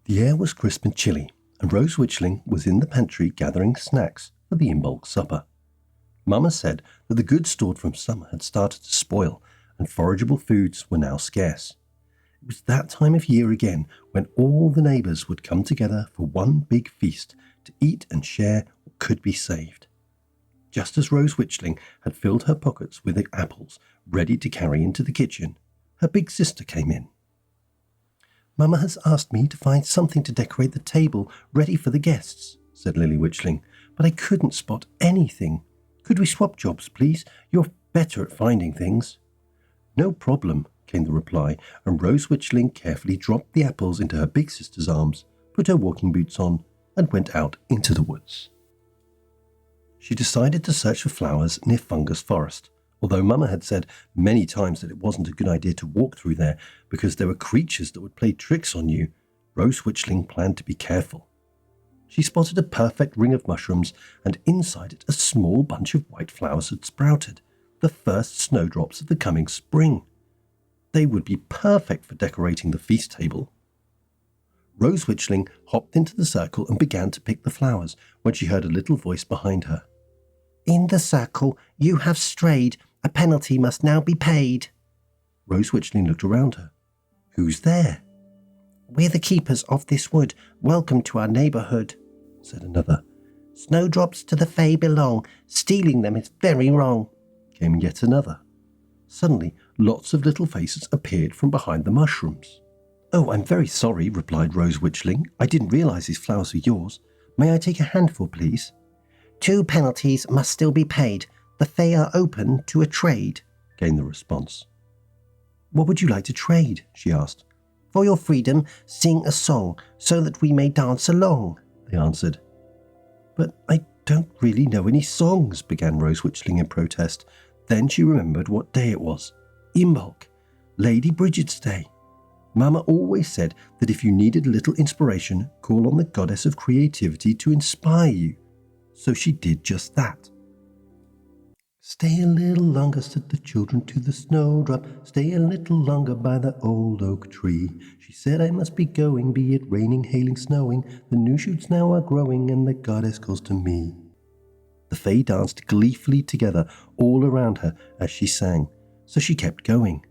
The air was crisp and chilly, and Rose Witchling was in the pantry gathering snacks for the Imbolc supper. Mama said that the goods stored from summer had started to spoil, and forageable foods were now scarce. It was that time of year again when all the neighbours would come together for one big feast to eat and share what could be saved. Just as Rose Witchling had filled her pockets with the apples ready to carry into the kitchen, her big sister came in. "Mama has asked me to find something to decorate the table ready for the guests," said Lily Witchling, "but I couldn't spot anything. Could we swap jobs, please? You're better at finding things." "No problem," came the reply, and Rose Witchling carefully dropped the apples into her big sister's arms, put her walking boots on, and went out into the woods. She decided to search for flowers near Fungus Forest, although Mama had said many times that it wasn't a good idea to walk through there because there were creatures that would play tricks on you. Rose Witchling planned to be careful. She spotted a perfect ring of mushrooms, and inside it a small bunch of white flowers had sprouted, the first snowdrops of the coming spring. They would be perfect for decorating the feast table. Rose Witchling hopped into the circle and began to pick the flowers when she heard a little voice behind her. "In the circle you have strayed. A penalty must now be paid." Rose Witchling looked around her. "Who's there?" "We're the keepers of this wood. Welcome to our neighbourhood," said another. "Snowdrops to the Fae belong. Stealing them is very wrong," came yet another. Suddenly, lots of little faces appeared from behind the mushrooms. "Oh, I'm very sorry," replied Rose Witchling. "I didn't realise these flowers were yours. May I take a handful, please?" "2 penalties must still be paid. The Fae are open to a trade," came the response. "What would you like to trade?" she asked. "For your freedom, sing a song, so that we may dance along," they answered. "But I don't really know any songs," began Rose Witchling in protest. Then she remembered what day it was. Imbolc, Lady Bridget's day. Mama always said that if you needed a little inspiration, call on the goddess of creativity to inspire you. So she did just that. "Stay a little longer," said the children to the snowdrop. "Stay a little longer by the old oak tree. She said I must be going, be it raining, hailing, snowing. The new shoots now are growing, and the goddess calls to me." The Fae danced gleefully together all around her as she sang, so she kept going.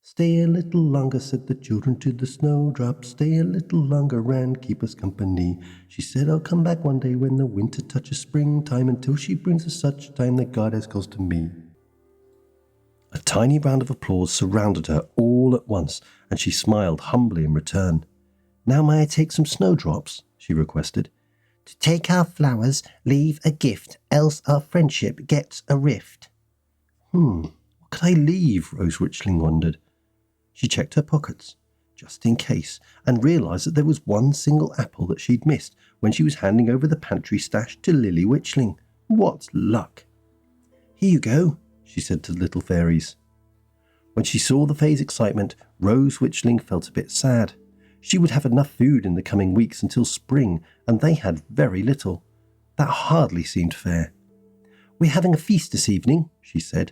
"Stay a little longer," said the children to the snowdrop. "Stay a little longer and keep us company. She said I'll come back one day when the winter touches springtime. Until she brings us such time, the goddess calls to me." A tiny round of applause surrounded her all at once, and she smiled humbly in return. "Now may I take some snowdrops?" she requested. "To take our flowers, leave a gift, else our friendship gets a rift." What could I leave? Rose Witchling wondered. She checked her pockets, just in case, and realised that there was one single apple that she'd missed when she was handing over the pantry stash to Lily Witchling. What luck! "Here you go," she said to the little fairies. When she saw the Fae's excitement, Rose Witchling felt a bit sad. She would have enough food in the coming weeks until spring, and they had very little. That hardly seemed fair. "We're having a feast this evening," she said.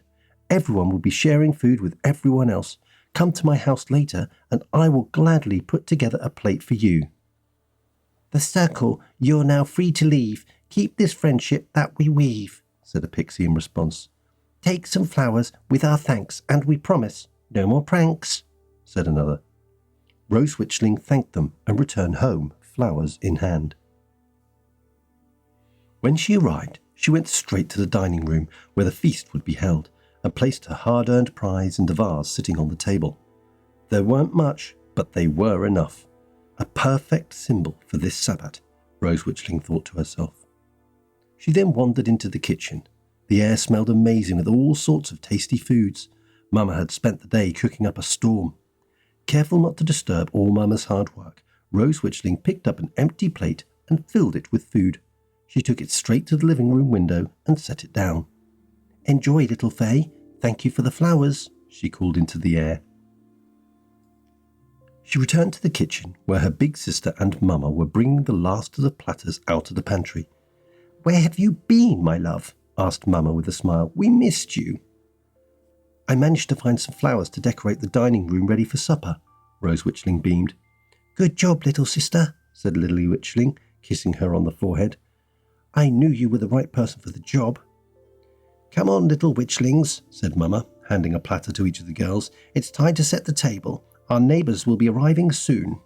"Everyone will be sharing food with everyone else. Come to my house later, and I will gladly put together a plate for you." "The circle you're now free to leave. Keep this friendship that we weave," said a pixie in response. "Take some flowers with our thanks, and we promise no more pranks," said another. Rose Witchling thanked them and returned home, flowers in hand. When she arrived, she went straight to the dining room where the feast would be held, and placed her hard-earned prize in the vase sitting on the table. There weren't much, but they were enough. A perfect symbol for this Sabbath, Rose Witchling thought to herself. She then wandered into the kitchen. The air smelled amazing with all sorts of tasty foods. Mama had spent the day cooking up a storm. Careful not to disturb all Mama's hard work, Rose Witchling picked up an empty plate and filled it with food. She took it straight to the living room window and set it down. "Enjoy, little Fae. Thank you for the flowers," she called into the air. She returned to the kitchen, where her big sister and Mama were bringing the last of the platters out of the pantry. "Where have you been, my love?" asked Mama with a smile. "We missed you." "I managed to find some flowers to decorate the dining room ready for supper," Rose Witchling beamed. "Good job, little sister," said Lily Witchling, kissing her on the forehead. "I knew you were the right person for the job." "Come on, little witchlings," said Mama, handing a platter to each of the girls. "It's time to set the table. Our neighbours will be arriving soon."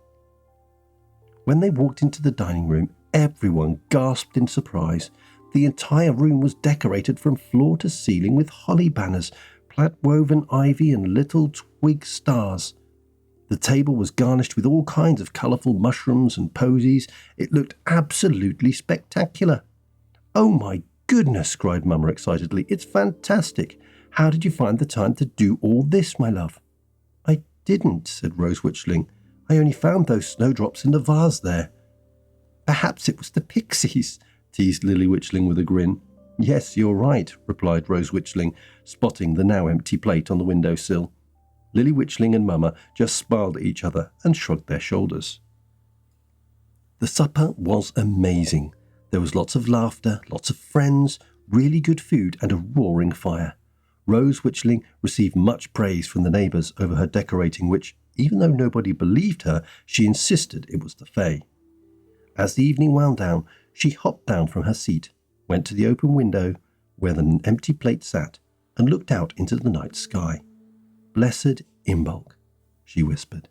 When they walked into the dining room, everyone gasped in surprise. The entire room was decorated from floor to ceiling with holly banners, plant-woven ivy and little twig stars. The table was garnished with all kinds of colourful mushrooms and posies. It looked absolutely spectacular. "Oh my goodness," cried Mama excitedly. "It's fantastic. How did you find the time to do all this, my love?" "I didn't," said Rose Witchling. "I only found those snowdrops in the vase there." "Perhaps it was the pixies," teased Lily Witchling with a grin. "Yes, you're right," replied Rose Witchling, spotting the now empty plate on the windowsill. Lily Witchling and Mama just smiled at each other and shrugged their shoulders. The supper was amazing. There was lots of laughter, lots of friends, really good food, and a roaring fire. Rose Witchling received much praise from the neighbours over her decorating, which, even though nobody believed her, she insisted it was the Fae. As the evening wound down, she hopped down from her seat, went to the open window where the empty plate sat, and looked out into the night sky. "Blessed Imbolc," she whispered.